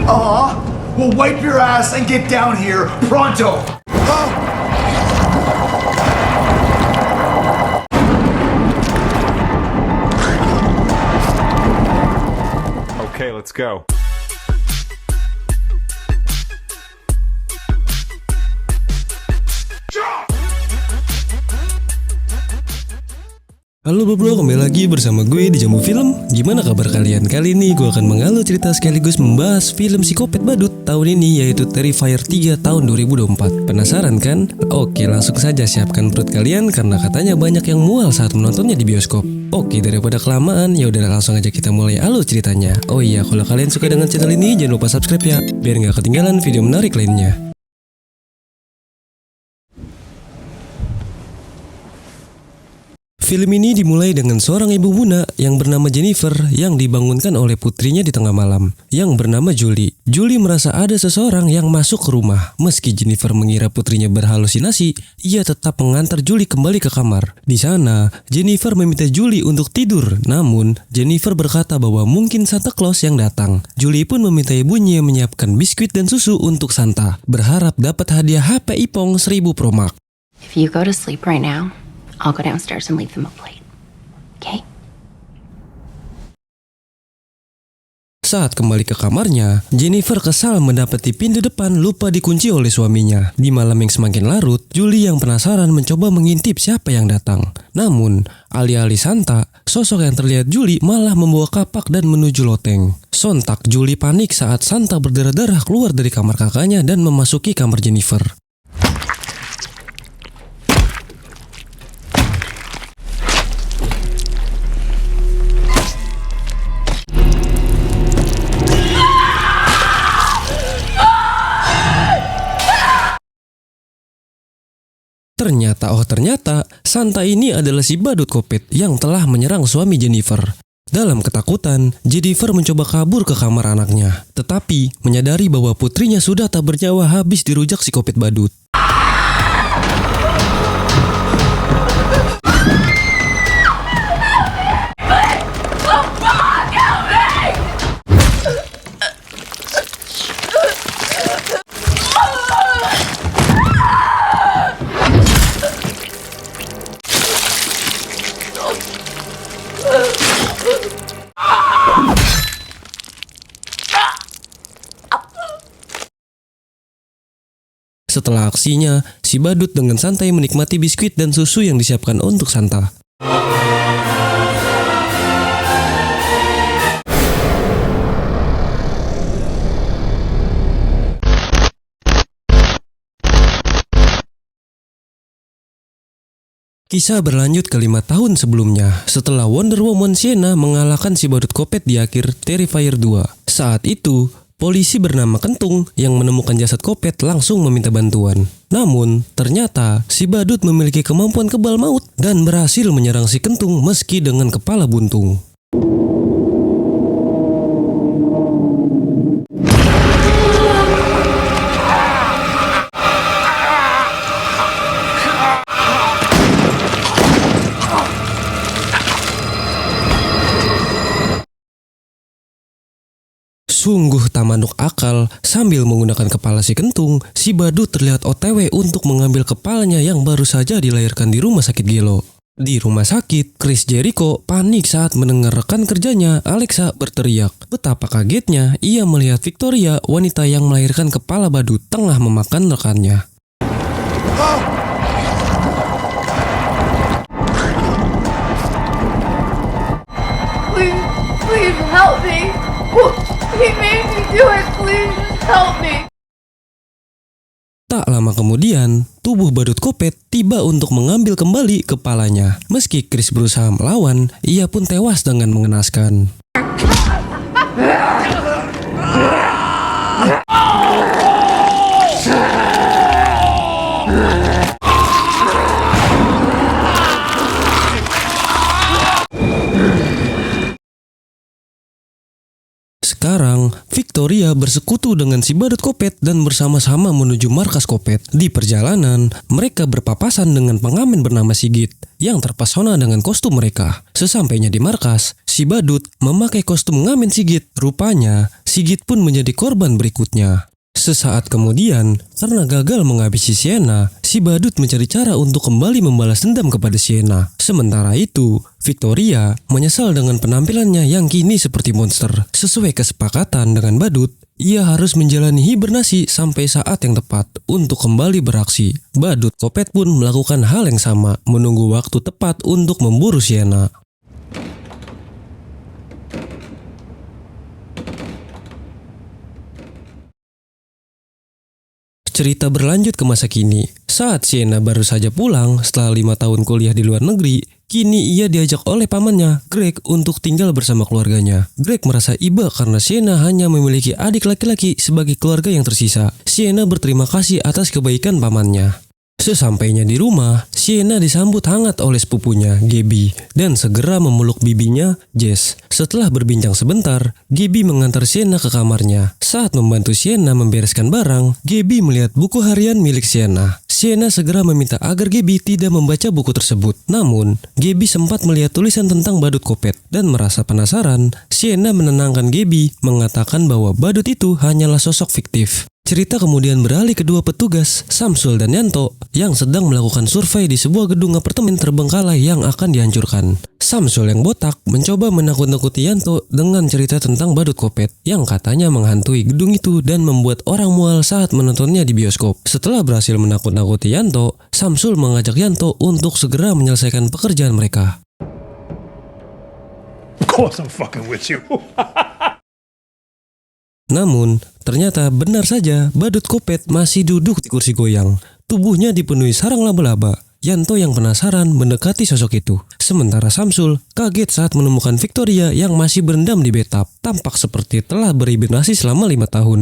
Well, wipe your ass and get down here pronto. Okay, let's go. Halo bro, kembali lagi bersama gue di Jambu Film. Gimana kabar kalian? Kali ini gue akan mengalu cerita sekaligus membahas film psikopat badut tahun ini, yaitu Terrifier 3 tahun 2024. Penasaran kan? Oke, langsung saja siapkan perut kalian karena katanya banyak yang mual saat menontonnya di bioskop. Oke, daripada kelamaan, ya udah langsung aja kita mulai alur ceritanya. Oh iya, kalau kalian suka dengan channel ini jangan lupa subscribe ya, biar nggak ketinggalan video menarik lainnya. Film ini dimulai dengan seorang ibu buta yang bernama Jennifer yang dibangunkan oleh putrinya di tengah malam yang bernama Julie. Julie merasa ada seseorang yang masuk ke rumah. Meski Jennifer mengira putrinya berhalusinasi, ia tetap mengantar Julie kembali ke kamar. Di sana, Jennifer meminta Julie untuk tidur. Namun, Jennifer berkata bahwa mungkin Santa Claus yang datang. Julie pun meminta ibunya menyiapkan biskuit dan susu untuk Santa, berharap dapat hadiah HP iPhone 1000 Pro Max. If you go to sleep right now, I'll go downstairs and leave them a plate. Okay? Saat kembali ke kamarnya, Jennifer kesal mendapati pintu depan lupa dikunci oleh suaminya. Di malam yang semakin larut, Julie yang penasaran mencoba mengintip siapa yang datang. Namun, alih-alih Santa, sosok yang terlihat Julie malah membawa kapak dan menuju loteng. Sontak Julie panik saat Santa berdarah-darah keluar dari kamar kakaknya dan memasuki kamar Jennifer. Ternyata Santa ini adalah si badut kopet yang telah menyerang suami Jennifer. Dalam ketakutan, Jennifer mencoba kabur ke kamar anaknya. Tetapi menyadari bahwa putrinya sudah tak bernyawa habis dirujak si kopet badut. Setelah aksinya, si badut dengan santai menikmati biskuit dan susu yang disiapkan untuk Santa. Kisah berlanjut ke 5 tahun sebelumnya, setelah Wonder Woman Sienna mengalahkan si badut kopet di akhir Terrifier 2. Saat itu, polisi bernama Kentung yang menemukan jasad kopet langsung meminta bantuan. Namun, ternyata si badut memiliki kemampuan kebal maut dan berhasil menyerang si Kentung meski dengan kepala buntung. Sungguh tak manuk akal, sambil menggunakan kepala si Kentung, si badut terlihat OTW untuk mengambil kepalanya yang baru saja dilahirkan di rumah sakit Gelo. Di rumah sakit, Chris Jericho panik saat mendengar rekan kerjanya, Alexa, berteriak. Betapa kagetnya ia melihat Victoria, wanita yang melahirkan kepala badut, tengah memakan rekannya. Please help me. He made me do it. Please help me. Tak lama kemudian, tubuh badut kopet tiba untuk mengambil kembali kepalanya. Meski Chris berusaha melawan, ia pun tewas dengan mengenaskan. Sekarang, Victoria bersekutu dengan si badut kopet dan bersama-sama menuju markas kopet. Di perjalanan, mereka berpapasan dengan pengamen bernama Sigit yang terpesona dengan kostum mereka. Sesampainya di markas, si badut memakai kostum ngamen Sigit. Rupanya, Sigit pun menjadi korban berikutnya. Sesaat kemudian, karena gagal menghabisi Sienna, si badut mencari cara untuk kembali membalas dendam kepada Sienna. Sementara itu, Victoria menyesal dengan penampilannya yang kini seperti monster. Sesuai kesepakatan dengan badut, ia harus menjalani hibernasi sampai saat yang tepat untuk kembali beraksi. Badut Kopet pun melakukan hal yang sama, menunggu waktu tepat untuk memburu Sienna. Cerita berlanjut ke masa kini. Saat Sienna baru saja pulang setelah 5 tahun kuliah di luar negeri, kini ia diajak oleh pamannya, Greg, untuk tinggal bersama keluarganya. Greg merasa iba karena Sienna hanya memiliki adik laki-laki sebagai keluarga yang tersisa. Sienna berterima kasih atas kebaikan pamannya. Sesampainya di rumah, Sienna disambut hangat oleh sepupunya, Gabby, dan segera memeluk bibinya, Jess. Setelah berbincang sebentar, Gabby mengantar Sienna ke kamarnya. Saat membantu Sienna membereskan barang, Gabby melihat buku harian milik Sienna. Sienna segera meminta agar Gabby tidak membaca buku tersebut. Namun, Gabby sempat melihat tulisan tentang badut Kopet dan merasa penasaran. Sienna menenangkan Gabby, mengatakan bahwa badut itu hanyalah sosok fiktif. Cerita kemudian beralih ke dua petugas, Samsul dan Yanto, yang sedang melakukan survei di sebuah gedung apartemen terbengkalai yang akan dihancurkan. Samsul yang botak mencoba menakut-nakuti Yanto dengan cerita tentang badut Kopet yang katanya menghantui gedung itu dan membuat orang mual saat menontonnya di bioskop. Setelah berhasil menakut-nakuti Yanto, Samsul mengajak Yanto untuk segera menyelesaikan pekerjaan mereka. Of course I'm fucking with you. Namun, ternyata benar saja badut Kopet masih duduk di kursi goyang. Tubuhnya dipenuhi sarang laba-laba. Yanto yang penasaran mendekati sosok itu. Sementara Samsul kaget saat menemukan Victoria yang masih berendam di bathtub. Tampak seperti telah berhibernasi selama 5 tahun.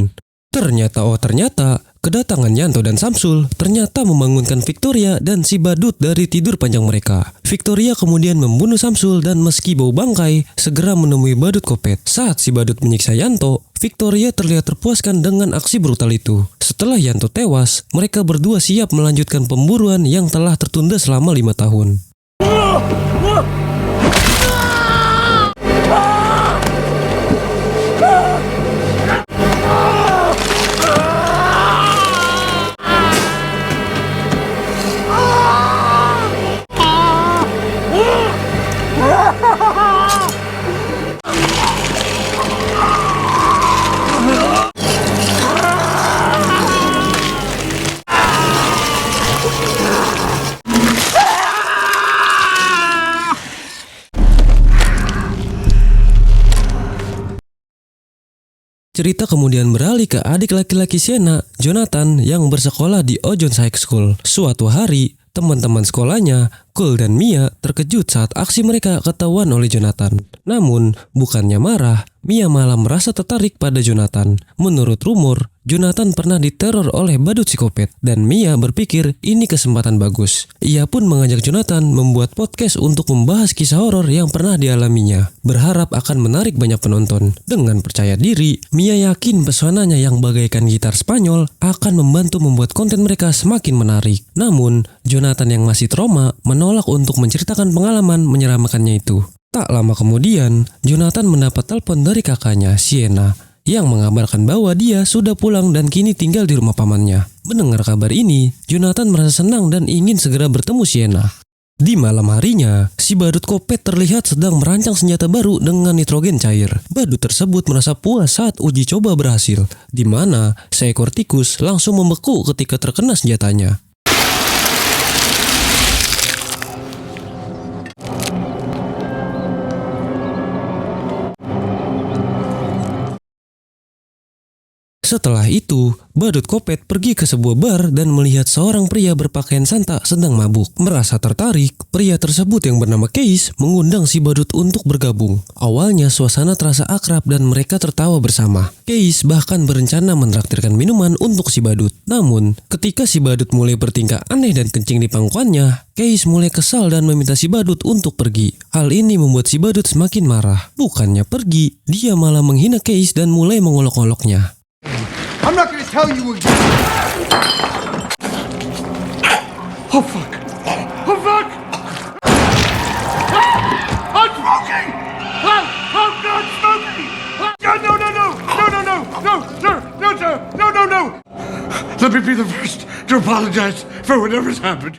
Ternyata, kedatangan Yanto dan Samsul ternyata membangunkan Victoria dan si badut dari tidur panjang mereka. Victoria kemudian membunuh Samsul dan meski bau bangkai, segera menemui badut Kopet. Saat si badut menyiksa Yanto, Victoria terlihat terpuaskan dengan aksi brutal itu. Setelah Yanto tewas, mereka berdua siap melanjutkan pemburuan yang telah tertunda selama 5 tahun. Cerita kemudian beralih ke adik laki-laki Sienna, Jonathan, yang bersekolah di Ojons High School. Suatu hari, teman-teman sekolahnya, Cole dan Mia, terkejut saat aksi mereka ketahuan oleh Jonathan. Namun, bukannya marah, Mia malah merasa tertarik pada Jonathan. Menurut rumor, Jonathan pernah diteror oleh badut psikopat dan Mia berpikir ini kesempatan bagus. Ia pun mengajak Jonathan membuat podcast untuk membahas kisah horor yang pernah dialaminya, berharap akan menarik banyak penonton. Dengan percaya diri, Mia yakin pesonanya yang bagaikan gitar Spanyol akan membantu membuat konten mereka semakin menarik. Namun, Jonathan yang masih trauma menolak untuk menceritakan pengalaman menyeramkannya itu. Tak lama kemudian, Jonathan mendapat telepon dari kakaknya, Sienna, yang mengabarkan bahwa dia sudah pulang dan kini tinggal di rumah pamannya. Mendengar kabar ini, Jonathan merasa senang dan ingin segera bertemu Sienna. Di malam harinya, si badut Kopet terlihat sedang merancang senjata baru dengan nitrogen cair. Badut tersebut merasa puas saat uji coba berhasil, di mana seekor tikus langsung membeku ketika terkena senjatanya. Setelah itu, badut Kopet pergi ke sebuah bar dan melihat seorang pria berpakaian santa sedang mabuk. Merasa tertarik, pria tersebut yang bernama Case mengundang si badut untuk bergabung. Awalnya suasana terasa akrab dan mereka tertawa bersama. Case bahkan berencana menraktirkan minuman untuk si badut. Namun, ketika si badut mulai bertingkah aneh dan kencing di pangkuannya, Case mulai kesal dan meminta si badut untuk pergi. Hal ini membuat si badut semakin marah. Bukannya pergi, dia malah menghina Case dan mulai mengolok-oloknya. I'm not gonna tell you again. Oh fuck. Oh fuck. I'm smoking. Oh God, smoking. No, no, no, no, no, no, no. Let me be the first to apologize for whatever's happened.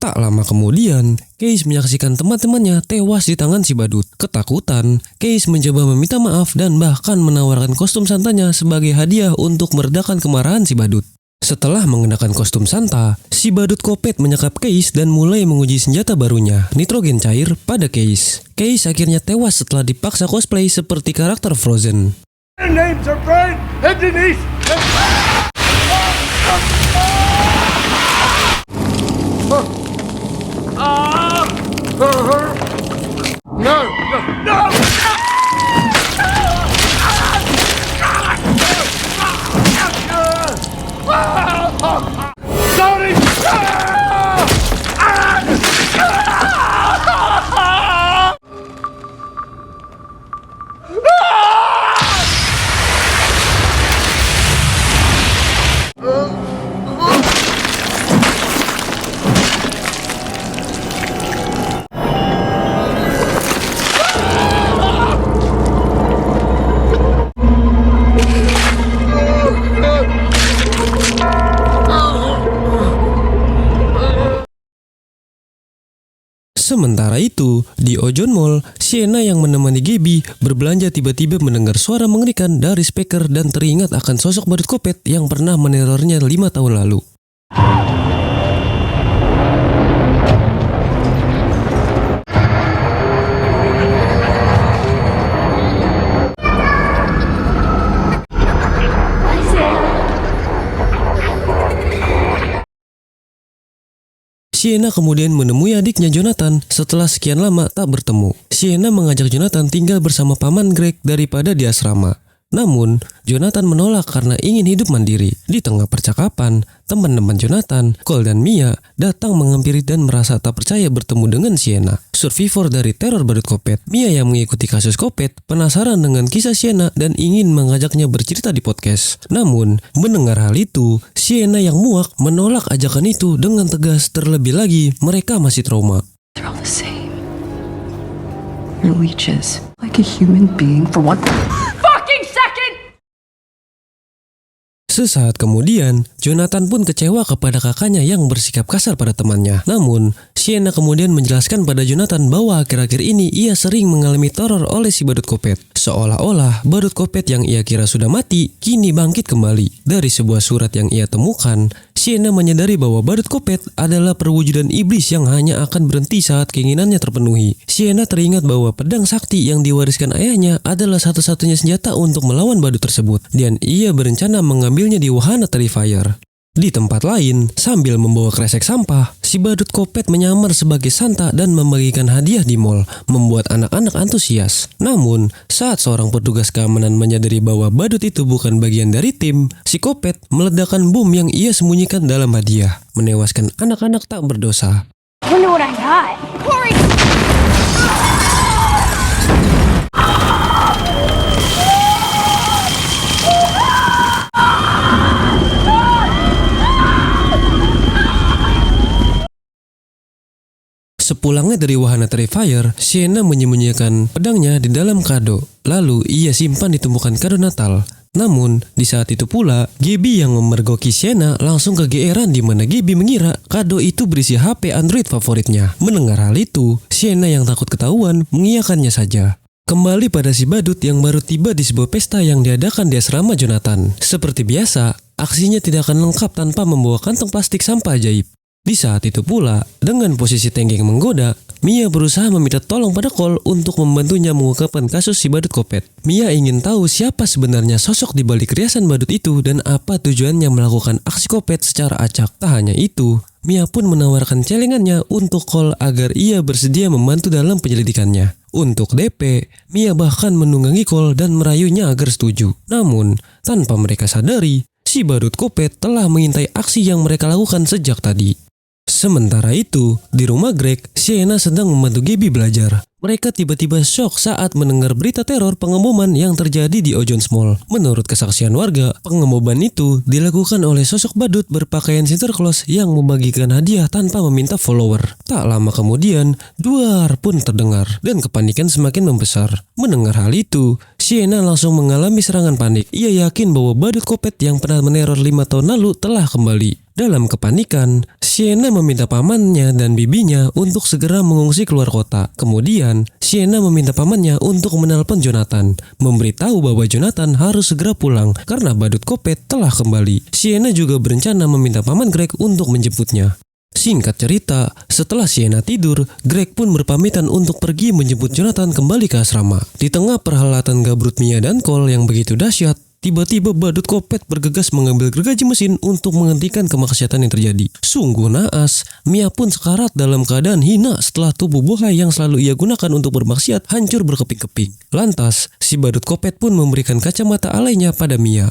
Tak lama kemudian, Case menyaksikan teman-temannya tewas di tangan si badut. Ketakutan, Case mencoba meminta maaf dan bahkan menawarkan kostum Santanya sebagai hadiah untuk meredakan kemarahan si badut. Setelah mengenakan kostum Santa, si badut Kopet menyekap Case dan mulai menguji senjata barunya, nitrogen cair, pada Case. Case akhirnya tewas setelah dipaksa cosplay seperti karakter Frozen. Their names are Brian and Denise. No! Sorry! Sementara itu, di Ojon Mall, Sienna yang menemani Gaby berbelanja tiba-tiba mendengar suara mengerikan dari speaker dan teringat akan sosok badut Kopet yang pernah menerornya 5 tahun lalu. Sienna kemudian menemui adiknya Jonathan setelah sekian lama tak bertemu. Sienna mengajak Jonathan tinggal bersama paman Greg daripada di asrama. Namun, Jonathan menolak karena ingin hidup mandiri. Di tengah percakapan, teman-teman Jonathan, Cole dan Mia datang menghampiri dan merasa tak percaya bertemu dengan Sienna, survivor dari teror badut Kopet. Mia yang mengikuti kasus Kopet penasaran dengan kisah Sienna dan ingin mengajaknya bercerita di podcast. Namun, mendengar hal itu, Sienna yang muak menolak ajakan itu dengan tegas. Terlebih lagi, mereka masih trauma. They're all the same. You're leeches. Like a human being for one fucking second! Sesaat kemudian, Jonathan pun kecewa kepada kakaknya yang bersikap kasar pada temannya. Namun, Sienna kemudian menjelaskan pada Jonathan bahwa akhir-akhir ini ia sering mengalami teror oleh si badut Kopet. Seolah-olah badut Kopet yang ia kira sudah mati, kini bangkit kembali. Dari sebuah surat yang ia temukan, Sienna menyadari bahwa badut Kopet adalah perwujudan iblis yang hanya akan berhenti saat keinginannya terpenuhi. Sienna teringat bahwa pedang sakti yang diwariskan ayahnya adalah satu-satunya senjata untuk melawan badut tersebut, dan ia berencana mengambilnya di wahana Terrifier. Di tempat lain, sambil membawa kresek sampah, si badut Kopet menyamar sebagai Santa dan membagikan hadiah di mall, membuat anak-anak antusias. Namun, saat seorang petugas keamanan menyadari bahwa badut itu bukan bagian dari tim, si Kopet meledakkan bom yang ia sembunyikan dalam hadiah, menewaskan anak-anak tak berdosa. Wonder what I got. Corey! Sepulangnya dari wahana Terrifier, Sienna menyembunyikan pedangnya di dalam kado. Lalu ia simpan di tumpukan kado Natal. Namun, di saat itu pula, Gaby yang memergoki Sienna langsung kegeeran di mana Gaby mengira kado itu berisi HP Android favoritnya. Mendengar hal itu, Sienna yang takut ketahuan mengiyakannya saja. Kembali pada si badut yang baru tiba di sebuah pesta yang diadakan di asrama Jonathan. Seperti biasa, aksinya tidak akan lengkap tanpa membawa kantong plastik sampah ajaib. Di saat itu pula, dengan posisi tenggeng menggoda, Mia berusaha meminta tolong pada Cole untuk membantunya mengungkapkan kasus si badut Kopet. Mia ingin tahu siapa sebenarnya sosok di balik riasan badut itu dan apa tujuannya melakukan aksi Kopet secara acak. Tak hanya itu, Mia pun menawarkan celengannya untuk Cole agar ia bersedia membantu dalam penyelidikannya. Untuk DP, Mia bahkan menunggangi Cole dan merayunya agar setuju. Namun, tanpa mereka sadari, si badut Kopet telah mengintai aksi yang mereka lakukan sejak tadi. Sementara itu, di rumah Greg, Sienna sedang membantu Gabby belajar. Mereka tiba-tiba shock saat mendengar berita teror pengeboman yang terjadi di Ojones Mall. Menurut kesaksian warga, pengeboman itu dilakukan oleh sosok badut berpakaian Santa Claus yang membagikan hadiah tanpa meminta follower. Tak lama kemudian, duar pun terdengar dan kepanikan semakin membesar. Mendengar hal itu, Sienna langsung mengalami serangan panik. Ia yakin bahwa badut kopet yang pernah meneror 5 tahun lalu telah kembali. Dalam kepanikan, Sienna meminta pamannya dan bibinya untuk segera mengungsi keluar kota. Kemudian, Sienna meminta pamannya untuk menelpon Jonathan, memberitahu bahwa Jonathan harus segera pulang karena badut kopet telah kembali. Sienna juga berencana meminta paman Greg untuk menjemputnya. Singkat cerita, setelah Sienna tidur, Greg pun berpamitan untuk pergi menjemput Jonathan kembali ke asrama. Di tengah perhelatan gabrut Mia dan Cole yang begitu dahsyat, tiba-tiba badut kopet bergegas mengambil gergaji mesin untuk menghentikan kemaksiatan yang terjadi. Sungguh naas, Mia pun sekarat dalam keadaan hina setelah tubuh buhay yang selalu ia gunakan untuk bermaksiat hancur berkeping-keping. Lantas, si badut kopet pun memberikan kacamata alaynya pada Mia.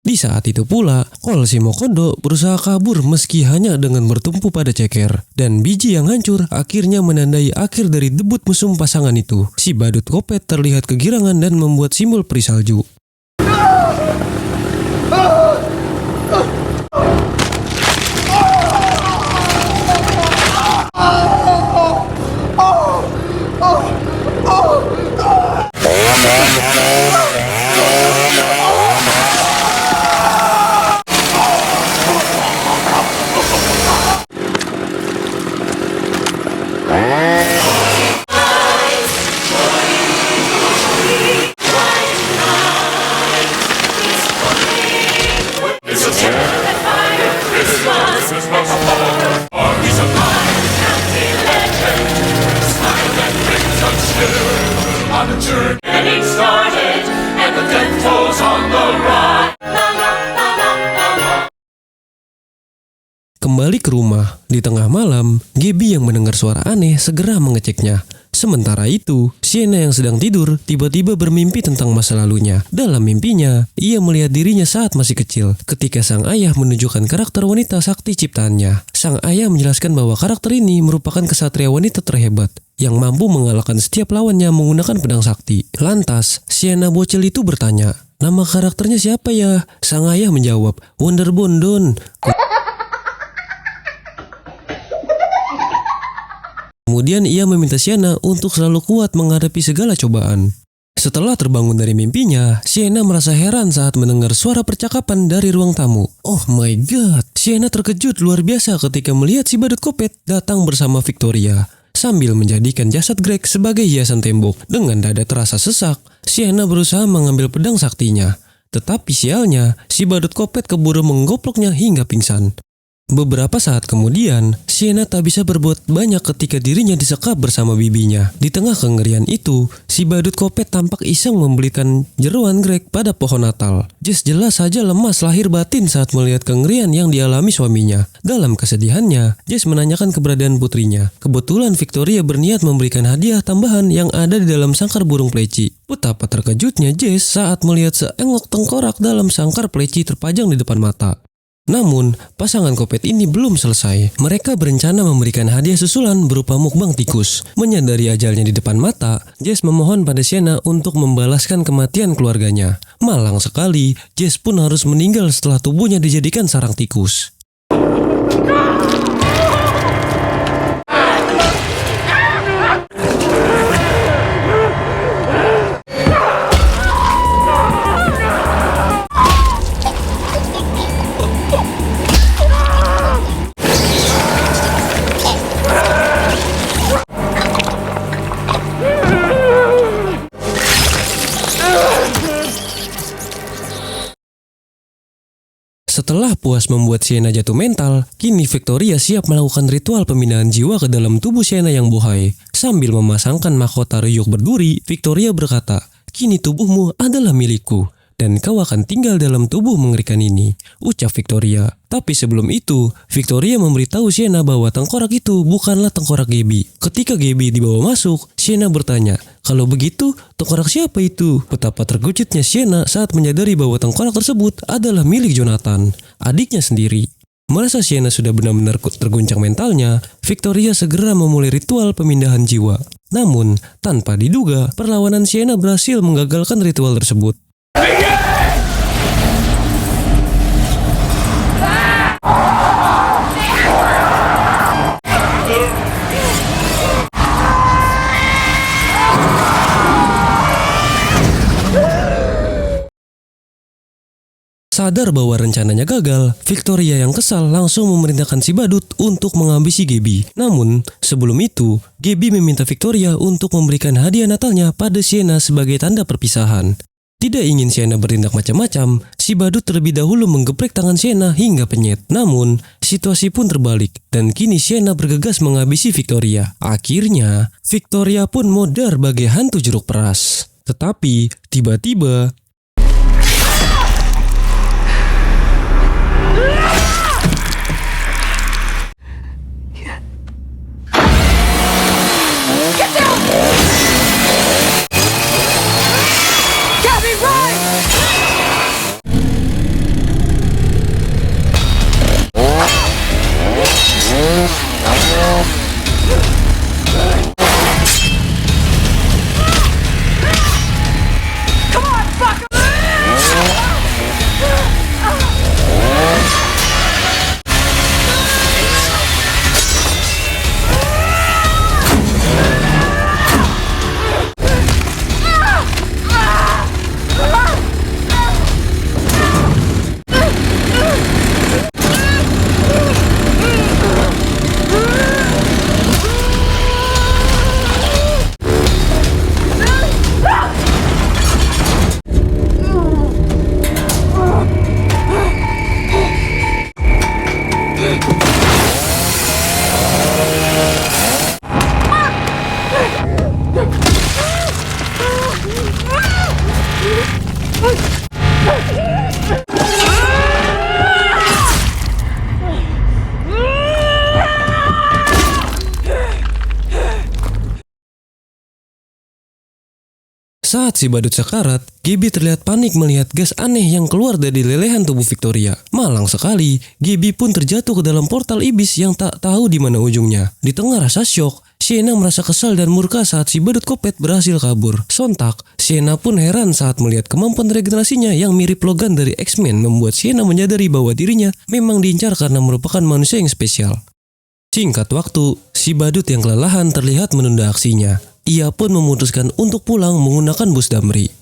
Di saat itu pula, Cole si Mokondo berusaha kabur meski hanya dengan bertumpu pada ceker. Dan biji yang hancur akhirnya menandai akhir dari debut mesum pasangan itu. Si badut kopet terlihat kegirangan dan membuat simbol peri salju. Kembali ke rumah, di tengah malam, Gabby yang mendengar suara aneh segera mengeceknya. Sementara itu, Sienna yang sedang tidur tiba-tiba bermimpi tentang masa lalunya. Dalam mimpinya, ia melihat dirinya saat masih kecil ketika sang ayah menunjukkan karakter wanita sakti ciptaannya. Sang ayah menjelaskan bahwa karakter ini merupakan kesatria wanita terhebat yang mampu mengalahkan setiap lawannya menggunakan pedang sakti. Lantas, Sienna bocil itu bertanya, "Nama karakternya siapa ya?" Sang ayah menjawab, "Wonder Bondon." Kemudian ia meminta Sienna untuk selalu kuat menghadapi segala cobaan. Setelah terbangun dari mimpinya, Sienna merasa heran saat mendengar suara percakapan dari ruang tamu. Oh my god, Sienna terkejut luar biasa ketika melihat si badut kopet datang bersama Victoria. Sambil menjadikan jasad Greg sebagai hiasan tembok. Dengan dada terasa sesak, Sienna berusaha mengambil pedang saktinya. Tetapi sialnya, si badut kopet keburu menggoploknya hingga pingsan. Beberapa saat kemudian, Sienna tak bisa berbuat banyak ketika dirinya disekap bersama bibinya. Di tengah kengerian itu, si badut kopet tampak iseng membelikan jeruan Greg pada pohon Natal. Jess jelas saja lemas lahir batin saat melihat kengerian yang dialami suaminya. Dalam kesedihannya, Jess menanyakan keberadaan putrinya. Kebetulan Victoria berniat memberikan hadiah tambahan yang ada di dalam sangkar burung pleci. Betapa terkejutnya Jess saat melihat seengok tengkorak dalam sangkar pleci terpajang di depan mata. Namun, pasangan kopet ini belum selesai. Mereka berencana memberikan hadiah susulan berupa mukbang tikus. Menyadari ajalnya di depan mata, Jess memohon pada Sienna untuk membalaskan kematian keluarganya. Malang sekali, Jess pun harus meninggal setelah tubuhnya dijadikan sarang tikus. puas membuat Sienna jatuh mental, kini Victoria siap melakukan ritual pemindahan jiwa ke dalam tubuh Sienna yang bohai. Sambil memasangkan mahkota ruyuk berduri, Victoria berkata, "Kini tubuhmu adalah milikku, dan kau akan tinggal dalam tubuh mengerikan ini," ucap Victoria. Tapi sebelum itu, Victoria memberitahu Sienna bahwa tengkorak itu bukanlah tengkorak Gaby. Ketika Gaby dibawa masuk, Sienna bertanya, "Kalau begitu, tengkorak siapa itu?" Betapa terkejutnya Sienna saat menyadari bahwa tengkorak tersebut adalah milik Jonathan, adiknya sendiri. Merasa Sienna sudah benar-benar terguncang mentalnya, Victoria segera memulai ritual pemindahan jiwa. Namun, tanpa diduga, perlawanan Sienna berhasil menggagalkan ritual tersebut. Sadar bahwa rencananya gagal, Victoria yang kesal langsung memerintahkan si badut untuk menghabisi Gaby. Namun, sebelum itu, Gaby meminta Victoria untuk memberikan hadiah Natalnya pada Sienna sebagai tanda perpisahan. Tidak ingin Sienna bertindak macam-macam, si badut terlebih dahulu menggeprek tangan Sienna hingga penyet. Namun, situasi pun terbalik dan kini Sienna bergegas menghabisi Victoria. Akhirnya, Victoria pun modar bagai hantu jeruk peras. Tetapi, tiba-tiba saat si badut sekarat, Gaby terlihat panik melihat gas aneh yang keluar dari lelehan tubuh Victoria. Malang sekali, Gaby pun terjatuh ke dalam portal iblis yang tak tahu di mana ujungnya. Di tengah rasa syok, Sienna merasa kesal dan murka saat si badut kopet berhasil kabur. Sontak, Sienna pun heran saat melihat kemampuan regenerasinya yang mirip Logan dari X-Men membuat Sienna menyadari bahwa dirinya memang diincar karena merupakan manusia yang spesial. Singkat waktu, si badut yang kelelahan terlihat menunda aksinya. Ia pun memutuskan untuk pulang menggunakan bus Damri.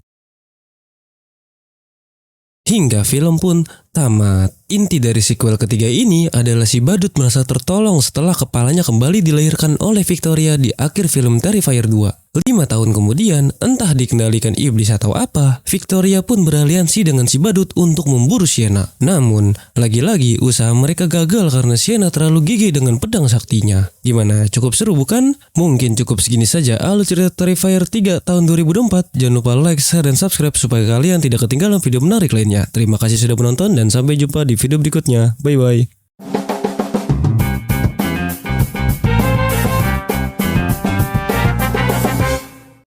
Hingga film pun tamat. Inti dari sequel ketiga ini adalah si badut merasa tertolong setelah kepalanya kembali dilahirkan oleh Victoria di akhir film Terrifier 2. 5 tahun kemudian, entah dikendalikan iblis atau apa, Victoria pun beraliansi dengan si badut untuk memburu Sienna. Namun, lagi-lagi usaha mereka gagal karena Sienna terlalu gigih dengan pedang saktinya. Gimana? Cukup seru bukan? Mungkin cukup segini saja alur cerita Terrifier 3 tahun 2024. Jangan lupa like, share, dan subscribe supaya kalian tidak ketinggalan video menarik lainnya. Terima kasih sudah menonton dan sampai jumpa di video berikutnya. Bye-bye.